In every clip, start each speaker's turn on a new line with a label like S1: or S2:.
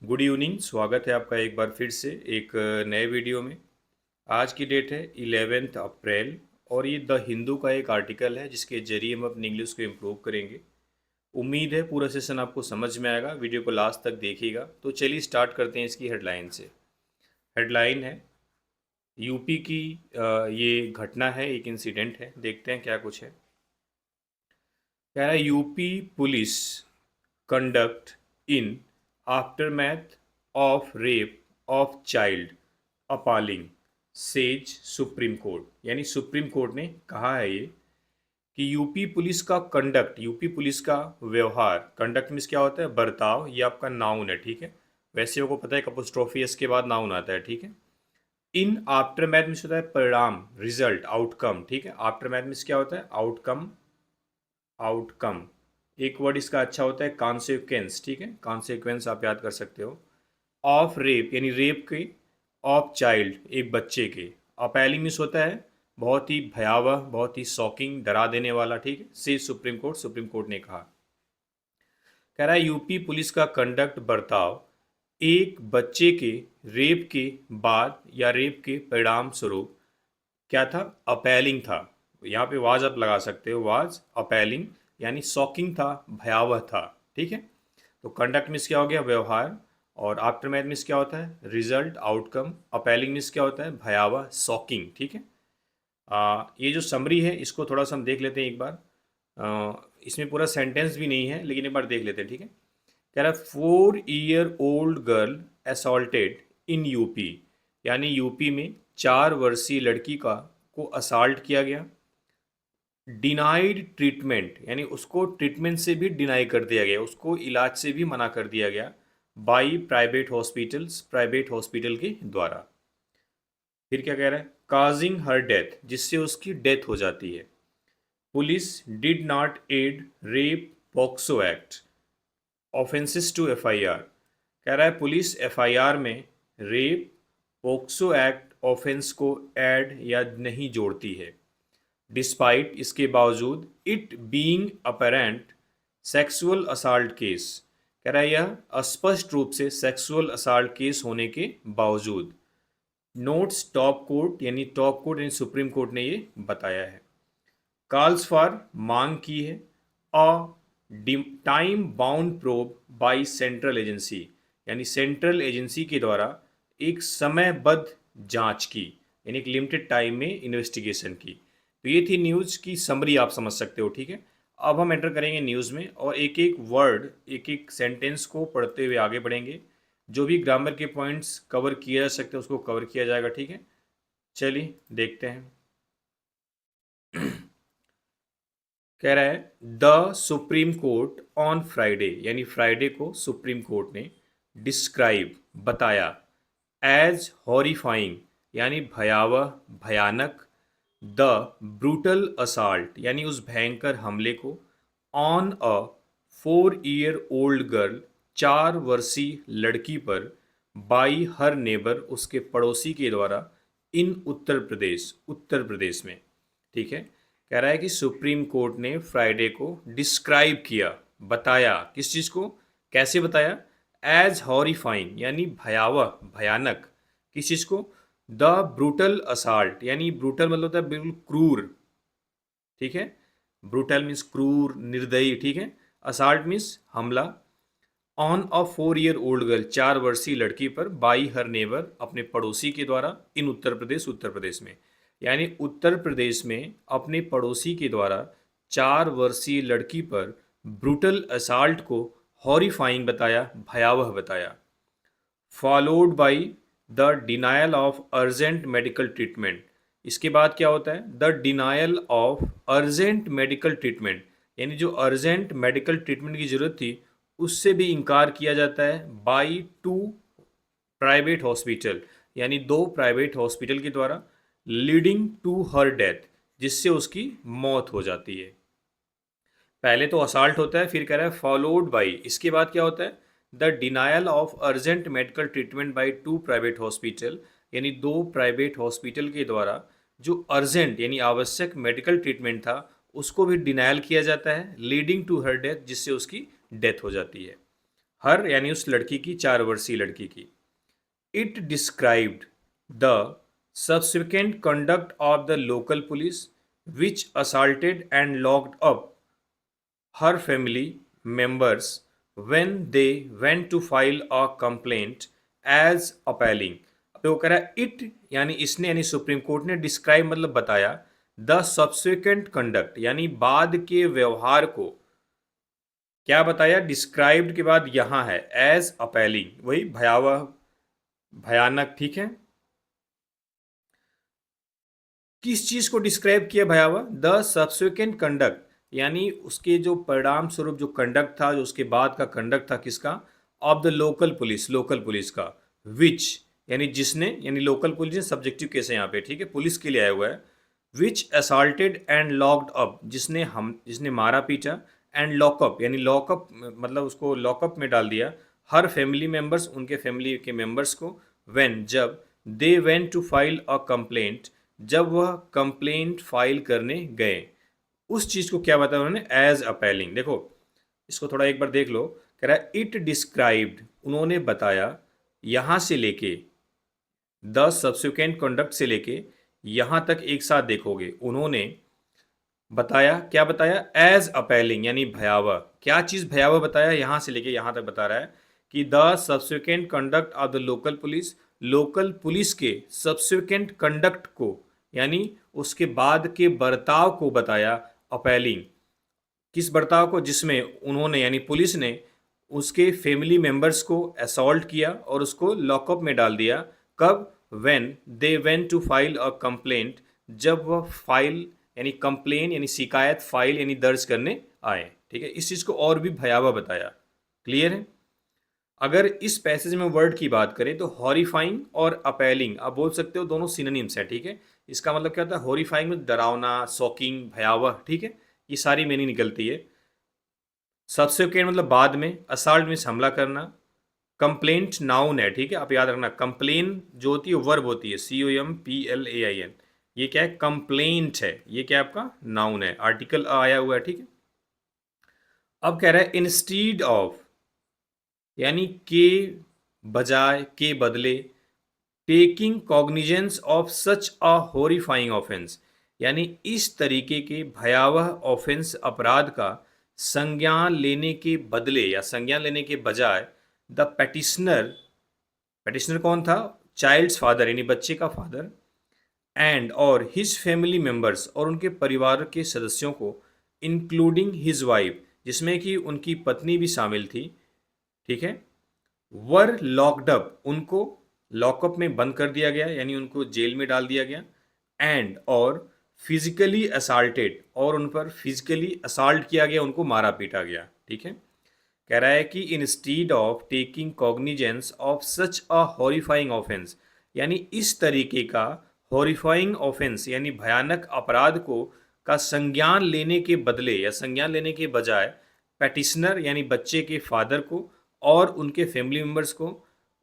S1: Good evening. स्वागत है आपका एक बार फिर से एक नए वीडियो में। आज की डेट है 11 अप्रैल और ये द हिंदू का एक आर्टिकल है जिसके जरिए हम अपनी इंग्लिश को इम्प्रूव करेंगे। उम्मीद है पूरा सेशन आपको समझ में आएगा, वीडियो को लास्ट तक देखिएगा। तो चलिए स्टार्ट करते हैं इसकी हेडलाइन से। हेडलाइन है यूपी की ये घटना है, एक इंसिडेंट है। देखते हैं क्या कुछ है। कह रहा है UP police conduct in aftermath of rape of child appalling says supreme court. यानी सुप्रीम कोर्ट ने कहा है ये कि यूपी पुलिस का कंडक्ट, यूपी पुलिस का व्यवहार, कंडक्ट मीन्स क्या होता है, बर्ताव। ये आपका नाउन है, ठीक है। वैसे आपको पता है अपोस्ट्रोफी एस के बाद नाउन आता है, ठीक है। इन आफ्टरमैथ मीन्स होता है परिणाम, रिजल्ट, आउटकम, ठीक है। आफ्टरमैथ मीन्स क्या होता है, आउटकम। आउटकम एक वर्ड इसका अच्छा होता है कॉन्सिक्वेंस, ठीक है। कॉन्सिक्वेंस आप याद कर सकते हो। ऑफ रेप यानी रेप के, ऑफ चाइल्ड एक बच्चे के। अपैलिंग मीन्स होता है बहुत ही भयावह, बहुत ही शॉकिंग, डरा देने वाला, ठीक है। से सुप्रीम कोर्ट, सुप्रीम कोर्ट ने कहा। कह रहा है यूपी पुलिस का कंडक्ट, बर्ताव एक बच्चे के रेप के बाद या रेप के परिणाम स्वरूप क्या था, अपैलिंग था। यहाँ पे वाज आप लगा सकते हो, वाज अपैलिंग यानी शॉकिंग था, भयावह था, ठीक है। तो कंडक्ट मीन्स क्या हो गया, व्यवहार। और आफ्टरमैथ मीन्स क्या होता है, रिजल्ट, आउटकम। अपैलिंग मीन्स क्या होता है, भयावह, शॉकिंग, ठीक है। ये जो समरी है इसको थोड़ा सा हम देख लेते हैं एक बार। इसमें पूरा सेंटेंस भी नहीं है लेकिन एक बार देख लेते हैं, ठीक है। कह रहा है 4 year old girl assaulted in UP. यानी यूपी में 4 वर्षीय लड़की का को असॉल्ट किया गया। डिनाइड ट्रीटमेंट यानी उसको ट्रीटमेंट से भी डिनाई कर दिया गया, उसको इलाज से भी मना कर दिया गया। By private hospitals, private hospital के द्वारा। फिर क्या कह रहा है, काजिंग हर डेथ, जिससे उसकी डेथ हो जाती है। Police did not add rape POCSO act offences to FIR. कह रहा है पुलिस एफआईआर में रेप पॉक्सो एक्ट ऑफेंस को ऐड या नहीं जोड़ती है। डिस्पाइट इसके बावजूद, it being apparent sexual assault case. कह रहा है यह स्पष्ट रूप से सेक्सुअल असॉल्ट केस होने के बावजूद। नोट्स टॉप कोर्ट यानी टॉप कोर्ट यानी सुप्रीम कोर्ट ने ये बताया है। कॉल्स फॉर मांग की है a time bound probe by central agency. यानी सेंट्रल एजेंसी के द्वारा एक समयबद्ध जांच की, यानी एक लिमिटेड टाइम में इन्वेस्टिगेशन की। तो ये थी न्यूज़ की समरी, आप समझ सकते हो, ठीक है। अब हम एंटर करेंगे न्यूज़ में और एक एक वर्ड, एक एक सेंटेंस को पढ़ते हुए आगे बढ़ेंगे। जो भी ग्रामर के पॉइंट्स कवर किए जा सकते हैं उसको कवर किया जाएगा, ठीक है। चलिए देखते हैं। कह रहा है the supreme court on Friday, यानी फ्राइडे को सुप्रीम कोर्ट ने डिस्क्राइब बताया एज हॉरिफाइंग यानी भयावह, भयानक। द ब्रूटल असॉल्ट यानी उस भयंकर हमले को। On a 4 year old girl 4 वर्षीय लड़की पर। बाई हर नेबर उसके पड़ोसी के द्वारा। इन उत्तर प्रदेश, उत्तर प्रदेश में, ठीक है। कह रहा है कि सुप्रीम कोर्ट ने फ्राइडे को डिस्क्राइब किया, बताया, किस चीज़ को, कैसे बताया, एज हॉरिफाइंग यानी भयावह, भयानक। किस चीज़ को, द ब्रूटल असॉल्ट यानी ब्रूटल मतलब होता है बिल्कुल क्रूर, ठीक है। ब्रूटल मीन्स क्रूर, निर्दयी, ठीक है। असॉल्ट मीन्स हमला। On a 4 year old girl 4 वर्षीय लड़की पर। बाई हर नेबर अपने पड़ोसी के द्वारा। इन उत्तर प्रदेश, उत्तर प्रदेश में, यानी उत्तर प्रदेश में अपने पड़ोसी के द्वारा 4 वर्षीय लड़की पर ब्रूटल असॉल्ट को हॉरिफाइंग बताया, भयावह बताया। Followed by the denial of urgent medical treatment. इसके बाद क्या होता है, the denial of urgent medical treatment, यानी जो अर्जेंट मेडिकल ट्रीटमेंट की जरूरत थी उससे भी इनकार किया जाता है। बाई 2 प्राइवेट हॉस्पिटल, यानी 2 प्राइवेट हॉस्पिटल के द्वारा। लीडिंग टू हर डेथ, जिससे उसकी मौत हो जाती है। पहले तो असॉल्ट होता है, फिर कह रहा है फॉलोड बाई, इसके बाद क्या होता है, the denial of urgent medical treatment by 2 private hospital, यानी 2 प्राइवेट हॉस्पिटल के द्वारा जो अर्जेंट यानी आवश्यक मेडिकल ट्रीटमेंट था उसको भी डिनायल किया जाता है। लीडिंग टू हर डेथ, जिससे उसकी डेथ हो जाती है। हर यानी उस लड़की की, 4 वर्षीय लड़की की। It described the subsequent conduct of the local police which assaulted and locked up her family members when they went to file a complaint as appalling। अब वो कह रहा है इट यानी इसने यानी सुप्रीम कोर्ट ने डिस्क्राइब मतलब बताया, द सब्सिक्वेंट कंडक्ट यानी बाद के व्यवहार को क्या बताया, डिस्क्राइब्ड के बाद यहां है एज अपेलिंग, वही भयावह, भयानक, ठीक है। किस चीज को डिस्क्राइब किया भयावह, द सब्सिक्वेंट कंडक्ट यानी उसके जो परिणाम स्वरूप जो कंडक्ट था, जो उसके बाद का कंडक्ट था किसका, of the local police, local police का, विच यानी जिसने, यानी लोकल पुलिस ने सब्जेक्टिव केस है यहाँ पे, ठीक है, पुलिस के लिए आया हुआ है। विच असॉल्टेड एंड लॉक्ड अप जिसने मारा पीटा, एंड लॉकअप यानी लॉकअप मतलब उसको लॉकअप में डाल दिया, हर फैमिली मेंबर्स उनके फैमिली के मेंबर्स को, व्हेन जब, they went to file a complaint जब वह कंप्लेंट फाइल करने गए, उस चीज को क्या बताया उन्होंने, एज अपेलिंग। देखो इसको थोड़ा एक बार देख लो, कह रहा है इट डिस्क्राइब्ड उन्होंने बताया, यहां से लेके द सब्सिक्वेंट कंडक्ट से लेके यहां तक एक साथ देखोगे, उन्होंने बताया, क्या बताया, एज अपेलिंग यानी भयावह। क्या चीज भयावह बताया, यहां से लेके यहां तक बता रहा है कि the subsequent conduct of the local police, local police के सब्सिक्वेंट कंडक्ट को यानी उसके बाद के बर्ताव को बताया अपेलिंग। किस बर्ताव को, जिसमें उन्होंने यानी पुलिस ने उसके फैमिली मेंबर्स को असॉल्ट किया और उसको लॉकअप में डाल दिया। कब, when they went to file a complaint जब वह फाइल यानी कंप्लेन यानी शिकायत फाइल यानी दर्ज करने आए, ठीक है। इस चीज को और भी भयावह बताया। क्लियर है। अगर इस पैसेज में वर्ड की बात करें तो हॉरिफाइंग और अपेलिंग आप बोल सकते हो, दोनों सिनोनिम्स है, ठीक है। इसका मतलब क्या होता है, हॉरिफाइंग में डरावना, शॉकिंग, भयावह, ठीक है, ये सारी मीनिंग निकलती है। सब्सिक्वेंट मतलब बाद में, असॉल्ट मीन्स हमला करना, कंप्लेंट नाउन है, ठीक है, आप याद रखना कंप्लेन जो होती है वर्ब होती है, COMPLAIN, ये क्या है, कंप्लेंट है, ये क्या है आपका नाउन है, आर्टिकल आया हुआ है, ठीक है। अब कह रहा है इंस्टीड ऑफ यानी के बजाय, के बदले, taking cognizance of such a horrifying offence यानी इस तरीके के भयावह ऑफेंस अपराध का संज्ञान लेने के बदले या संज्ञान लेने के बजाय, द पेटिशनर, पेटिशनर कौन था, चाइल्ड्स फादर यानी बच्चे का फादर, एंड और हिज फैमिली मेंबर्स और उनके परिवार के सदस्यों को, इंक्लूडिंग हिज वाइफ जिसमें कि उनकी पत्नी भी शामिल थी, ठीक है, वर लॉक्ड अप उनको लॉकअप में बंद कर दिया गया यानी उनको जेल में डाल दिया गया, एंड और फिजिकली असाल्टेड और उन पर फिजिकली असाल्ट किया गया, उनको मारा पीटा गया, ठीक है। कह रहा है कि instead of taking cognizance of such a horrifying offence यानी इस तरीके का हॉरिफाइंग ऑफेंस यानी भयानक अपराध को का संज्ञान लेने के बदले या संज्ञान लेने के बजाय, पेटिशनर यानी बच्चे के फादर को और उनके फैमिली मेंबर्स को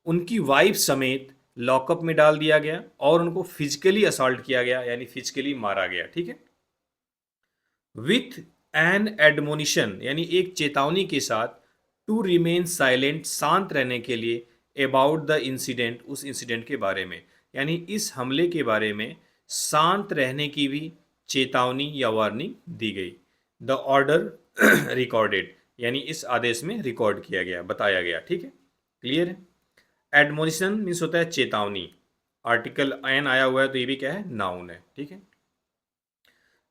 S1: उनकी वाइफ समेत लॉकअप में डाल दिया गया और उनको फिजिकली असॉल्ट किया गया यानी फिजिकली मारा गया, ठीक है। विथ एन एडमोनिशन यानी एक चेतावनी के साथ, टू रिमेन साइलेंट शांत रहने के लिए, अबाउट द इंसिडेंट उस इंसिडेंट के बारे में यानी इस हमले के बारे में शांत रहने की भी चेतावनी या वार्निंग दी गई। द ऑर्डर रिकॉर्डेड यानी इस आदेश में रिकॉर्ड किया गया, बताया गया, ठीक है। क्लियर है। एडमोनिशन मीन्स होता है चेतावनी, आर्टिकल एन आया हुआ है तो ये भी क्या है, नाउन है, ठीक है।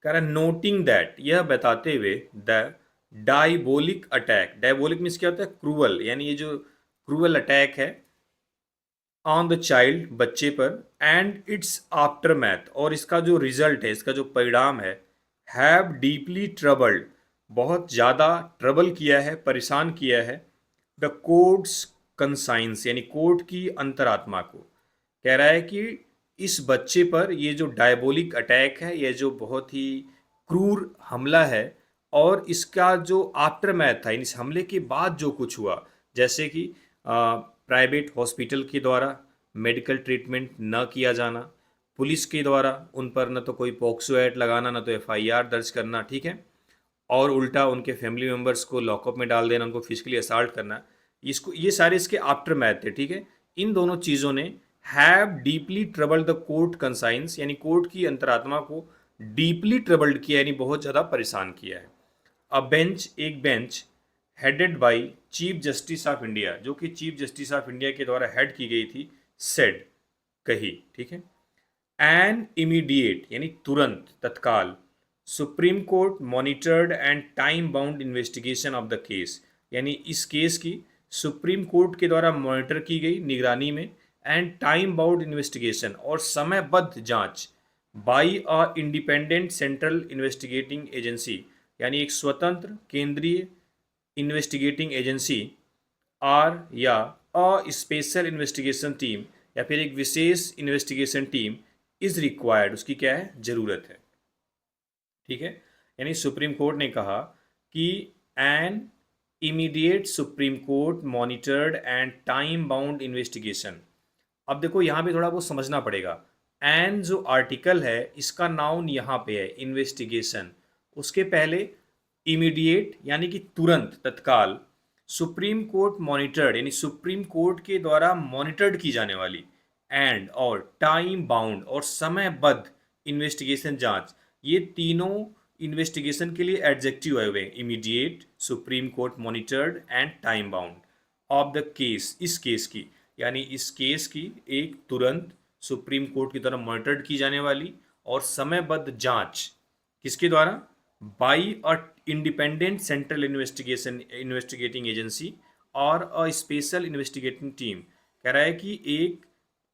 S1: कह रहा है नोटिंग दैट यह बताते हुए, the diabolic attack, diabolic means क्या होता है, क्रूअल यानी ये जो क्रूअल अटैक है ऑन द चाइल्ड बच्चे पर, एंड इट्स आफ्टर मैथ और इसका जो रिजल्ट है, इसका जो परिणाम है, हैव डीपली ट्रबल्ड बहुत ज़्यादा ट्रबल किया है, परेशान किया है, द कोर्ट्स कंसाइंस यानी कोर्ट की अंतरात्मा को। कह रहा है कि इस बच्चे पर ये जो डायबोलिक अटैक है, ये जो बहुत ही क्रूर हमला है और इसका जो आफ्टर मैथ था, इस हमले के बाद जो कुछ हुआ, जैसे कि प्राइवेट हॉस्पिटल के द्वारा मेडिकल ट्रीटमेंट न किया जाना, पुलिस के द्वारा उन पर न तो कोई पॉक्सो एक्ट लगाना, न तो FIR दर्ज करना, ठीक है, और उल्टा उनके फैमिली मेम्बर्स को लॉकअप में डाल देना, उनको फिजिकली असाल्ट करना, इसको, ये सारे इसके आफ्टर मैथ थे, ठीक है। इन दोनों चीज़ों ने have deeply troubled the court conscience, यानी कोर्ट की अंतरात्मा को डीपली ट्रबल्ड किया, यानी बहुत ज़्यादा परेशान किया है। अ बेंच, एक bench headed by chief justice of India, जो कि चीफ जस्टिस ऑफ इंडिया के द्वारा हेड की गई थी, सेड, कही, ठीक है। एन इमीडिएट, यानी तुरंत, तत्काल, supreme court monitored and time bound investigation of the case, यानी इस केस की सुप्रीम कोर्ट के द्वारा मॉनिटर की गई, निगरानी में, एंड टाइम बाउंड इन्वेस्टिगेशन, और समयबद्ध जांच, by a independent central investigating agency, यानी एक स्वतंत्र केंद्रीय इन्वेस्टिगेटिंग एजेंसी, आर या अ स्पेशल इन्वेस्टिगेशन टीम, या फिर एक विशेष इन्वेस्टिगेशन टीम, इज रिक्वायर्ड, उसकी क्या है, जरूरत है, ठीक है। यानी सुप्रीम कोर्ट ने कहा कि an immediate supreme court monitored and time bound investigation. अब देखो यहाँ पे थोड़ा बहुत समझना पड़ेगा। एन जो आर्टिकल है इसका नाउन यहाँ पे है इन्वेस्टिगेशन, उसके पहले इमीडिएट यानी कि तुरंत, तत्काल, सुप्रीम कोर्ट मॉनिटर्ड यानी सुप्रीम कोर्ट के द्वारा मॉनिटर्ड की जाने वाली, एंड और टाइम बाउंड और समयबद्ध इन्वेस्टिगेशन, जांच, ये तीनों इन्वेस्टिगेशन के लिए एडजेक्टिव आए हुए हैं, immediate, supreme court monitored and time bound of the case, इस केस की, यानी इस केस की एक तुरंत सुप्रीम कोर्ट की तरफ मॉनिटर्ड की जाने वाली और समयबद्ध जांच, किसके द्वारा, by a independent central investigating agency और अ स्पेशल इन्वेस्टिगेटिंग टीम। कह रहा है कि एक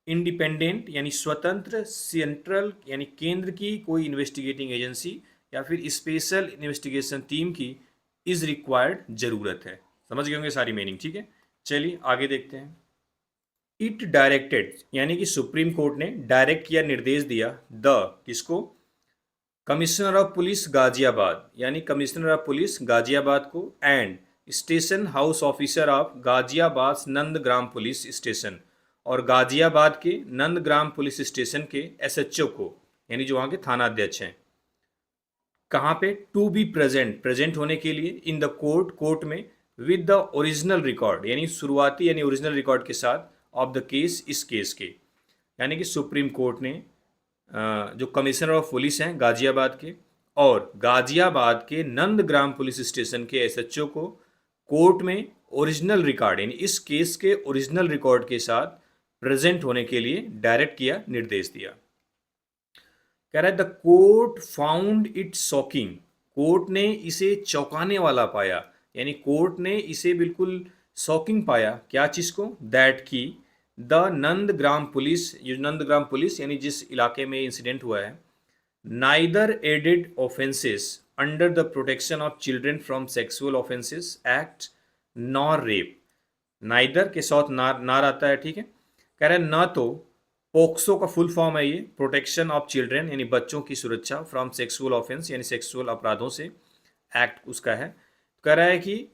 S1: इंडिपेंडेंट यानी स्वतंत्र सेंट्रल यानी केंद्र की कोई इन्वेस्टिगेटिंग एजेंसी या फिर स्पेशल इन्वेस्टिगेशन टीम की इज रिक्वायर्ड, जरूरत है। समझ गए होंगे सारी मीनिंग, ठीक है। चलिए आगे देखते हैं। इट डायरेक्टेड, यानी कि सुप्रीम कोर्ट ने डायरेक्ट किया, निर्देश दिया, द, किसको, कमिश्नर ऑफ पुलिस गाजियाबाद, यानी कमिश्नर ऑफ पुलिस गाजियाबाद को, and station house officer of Ghaziabad Nandgram police station, और गाजियाबाद के नंदग्राम पुलिस स्टेशन के एसएचओ को, यानी जो वहाँ के थाना अध्यक्ष हैं, कहाँ पे, टू बी प्रेजेंट, प्रेजेंट होने के लिए, इन द कोर्ट, कोर्ट में, विद द ओरिजिनल रिकॉर्ड, यानी शुरुआती यानी ओरिजिनल रिकॉर्ड के साथ, ऑफ द केस, इस केस के, यानी कि सुप्रीम कोर्ट ने जो कमिश्नर ऑफ पुलिस हैं गाजियाबाद के और गाजियाबाद के नंदग्राम पुलिस स्टेशन के एसएचओ को कोर्ट में ओरिजिनल रिकॉर्ड यानी इस केस के ओरिजिनल रिकॉर्ड के साथ प्रेजेंट होने के लिए डायरेक्ट किया, निर्देश दिया। कह रहा है the court found it shocking, court ने इसे चौंकाने वाला पाया, यानी कोर्ट ने इसे बिल्कुल शॉकिंग पाया, क्या चीज़ को, दैट की द नंदग्राम पुलिस, ये नंदग्राम पुलिस यानी जिस इलाके में इंसिडेंट हुआ है, neither added offences under the protection of children from sexual offences act nor rape, neither के साथ नार आता है, ठीक है। कह रहे हैं न तो पोक्सो का फुल फॉर्म है ये, प्रोटेक्शन ऑफ चिल्ड्रेन यानी बच्चों की सुरक्षा, फ्रॉम सेक्सुअल ऑफेंस यानी सेक्सुअल अपराधों से, एक्ट उसका है। कह रहा है कि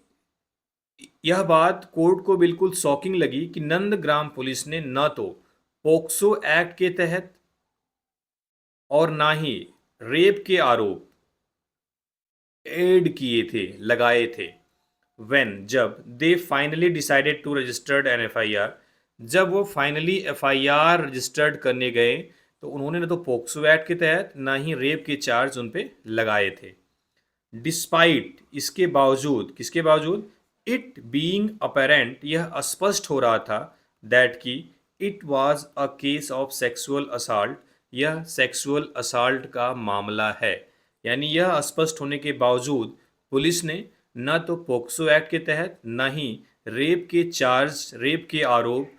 S1: यह बात कोर्ट को बिल्कुल शॉकिंग लगी कि नंदग्राम पुलिस ने न तो पोक्सो एक्ट के तहत और ना ही रेप के आरोप ऐड किए थे, लगाए थे, व्हेन, जब, they finally decided to registered an FIR, जब वो फाइनली एफआईआर रजिस्टर्ड करने गए तो उन्होंने ना तो पोक्सो एक्ट के तहत ना ही रेप के चार्ज उन पे लगाए थे। डिस्पाइट, इसके बावजूद, किसके बावजूद, इट बीइंग अपेरेंट, यह स्पष्ट हो रहा था, दैट की it was a case of sexual assault, यह सेक्सुअल असाल्ट का मामला है, यानी यह स्पष्ट होने के बावजूद पुलिस ने न तो पोक्सो एक्ट के तहत न ही रेप के चार्ज, रेप के आरोप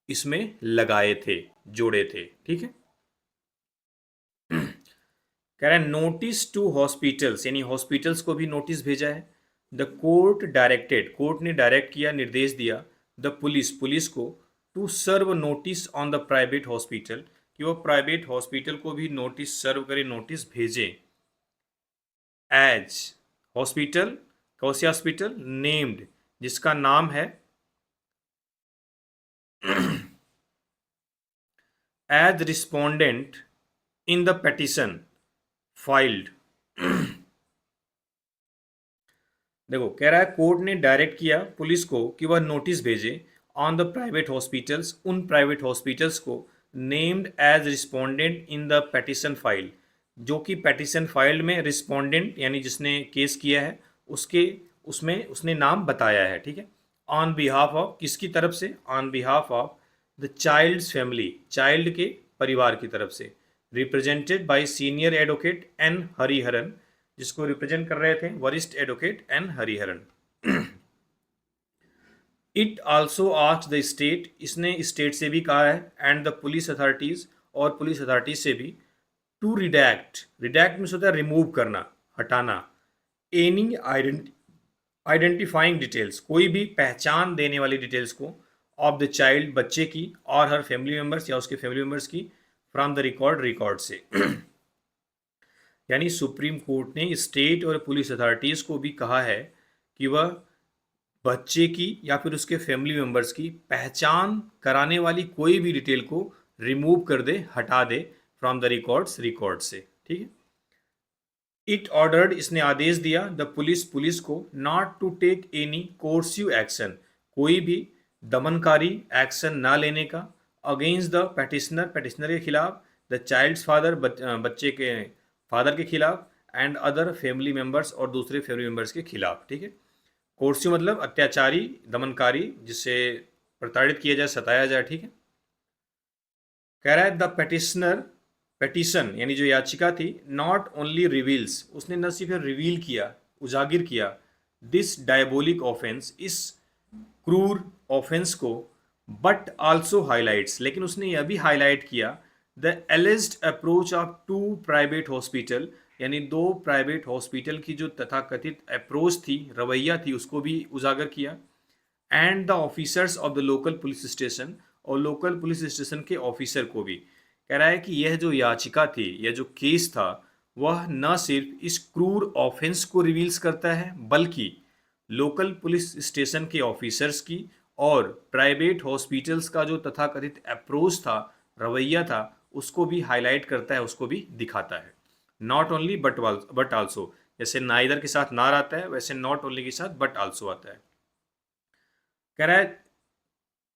S1: इसमें लगाए थे, जोड़े थे, ठीक है। कह रहा है नोटिस टू हॉस्पिटल्स, यानी हॉस्पिटल्स को भी नोटिस भेजा है। द कोर्ट डायरेक्टेड, कोर्ट ने डायरेक्ट किया, निर्देश दिया, द पुलिस, पुलिस को, to serve notice on the private hospital, कि वो प्राइवेट हॉस्पिटल को भी नोटिस सर्व करे, नोटिस भेजे, एज, हॉस्पिटल, कौन सी हॉस्पिटल, नेम्ड, जिसका नाम है as respondent in the petition filed देखो कह रहा है कोर्ट ने डायरेक्ट किया पुलिस को कि वह नोटिस भेजे ऑन द प्राइवेट हॉस्पिटल्स, उन प्राइवेट हॉस्पिटल्स को named as respondent in the petition file, जो कि पेटिशन फाइल में रिस्पोंडेंट यानी जिसने केस किया है उसके उसमें उसने नाम बताया है, ठीक है। ऑन बिहाफ ऑफ, किसकी तरफ से, on behalf of the child's family, child के परिवार की तरफ से, represented by senior advocate N Hariharan, जिसको रिप्रेजेंट कर रहे थे वरिष्ठ advocate N Hariharan. It also asked the state, इसने स्टेट से भी कहा है, एंड द पुलिस अथॉरिटीज, और पुलिस अथॉरिटीज से भी, टू रिडैक्ट, रिडैक्ट मीन्स होता है रिमूव करना, हटाना, एनी आइडेंटिफाइंग डिटेल्स, कोई भी पहचान देने वाली डिटेल्स को, ऑफ द चाइल्ड, बच्चे की, और हर फैमिली मेम्बर्स या उसके फैमिली मेम्बर्स की, फ्रॉम द रिकॉर्ड से। यानी सुप्रीम कोर्ट ने स्टेट और पुलिस अथॉरिटीज़ को भी कहा है कि वह बच्चे की या फिर उसके फैमिली मेम्बर्स की पहचान कराने वाली कोई भी डिटेल को रिमूव कर दे, हटा दे फ्रॉम द रिकॉर्ड से, ठीक है। इट ऑर्डर्ड, इसने आदेश दिया, द पुलिस को, not to take any coercive action, कोई भी दमनकारी एक्शन ना लेने का, अगेंस्ट द पेटिशनर, पेटिशनर के खिलाफ, द चाइल्ड्स फादर, बच्चे के फादर के खिलाफ, एंड अदर फैमिली मेम्बर्स, और दूसरे फैमिली मेम्बर्स के खिलाफ, ठीक है। कोर्सिव मतलब अत्याचारी, दमनकारी, जिससे प्रताड़ित किया जाए, सताया जाए, ठीक है। कह रहा है द पेटिशनर, पेटिशन यानी जो याचिका थी, नॉट ओनली रिवील्स, उसने न सिर्फ रिवील किया, उजागिर किया, दिस डायबोलिक ऑफेंस, इस क्रूर ऑफेंस को, बट आल्सो हाईलाइट्स, लेकिन उसने यह भी हाईलाइट किया, the alleged approach of two private hospital, यानी दो प्राइवेट हॉस्पिटल की जो तथाकथित अप्रोच थी, रवैया थी, उसको भी उजागर किया, and the officers of the local police station, और लोकल पुलिस स्टेशन के ऑफिसर को भी। कह रहा है कि यह जो याचिका थी, यह जो केस था, वह न सिर्फ इस क्रूर ऑफेंस को रिवील्स करता है, बल्कि लोकल पुलिस स्टेशन के ऑफिसर्स की और प्राइवेट हॉस्पिटल्स का जो तथाकथित अप्रोच था, रवैया था, उसको भी हाईलाइट करता है, उसको भी दिखाता है। नॉट ओनली बट आल्सो, जैसे नाइदर के साथ नार आता है, वैसे नॉट ओनली के साथ बट आल्सो आता है। कह रहा है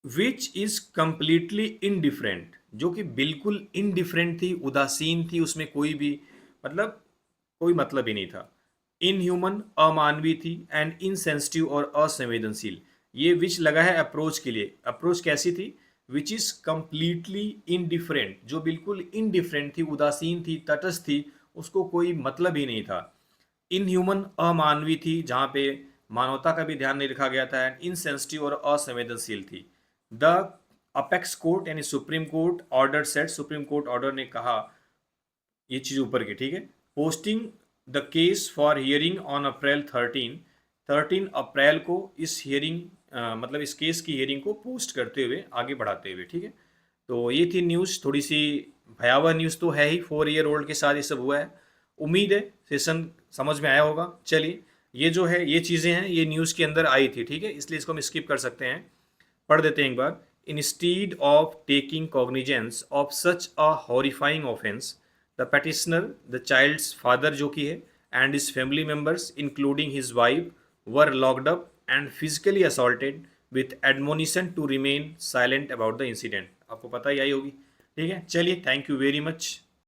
S1: विच इज कंप्लीटली इनडिफरेंट, जो कि बिल्कुल इनडिफरेंट थी, उदासीन थी, उसमें कोई भी मतलब कोई मतलब ही नहीं था। इनह्यूमन, अमानवीय थी, एंड इनसेंसिटिव और असंवेदनशील, ये विच लगा है अप्रोच के लिए। अप्रोच कैसी थी, विच इज कंप्लीटली इनडिफरेंट, जो बिल्कुल इनडिफरेंट थी, उदासीन थी, तटस्थ थी, उसको कोई मतलब ही नहीं था। इनह्यूमन, अमानवीय थी, जहाँ पे मानवता का भी ध्यान नहीं रखा गया था, एंड इनसेंसिटिव और असंवेदनशील थी। द अपेक्स कोर्ट यानी supreme court order set, supreme court order ने कहा ये चीज ऊपर की, ठीक है। Posting the case for hearing on April 13 अप्रैल को इस हियरिंग मतलब इस केस की हियरिंग को पोस्ट करते हुए, आगे बढ़ाते हुए, ठीक है। तो ये थी न्यूज़, थोड़ी सी भयावह न्यूज़ तो है ही, 4 ईयर ओल्ड के साथ ये सब हुआ है। उम्मीद है सेशन समझ में आया होगा। चलिए, ये जो है ये चीज़ें हैं, ये न्यूज़ के अंदर आई थी, ठीक है, इसलिए इसको हम स्किप कर सकते हैं। पढ़ देते हैं एक बार। Instead of taking cognizance of such a horrifying offence, the petitioner, the child's father जो कि है, and his family members including his wife, were locked up and physically assaulted with admonition to remain silent about the incident. आपको पता ही आई होगी, ठीक है। चलिए, thank you very much.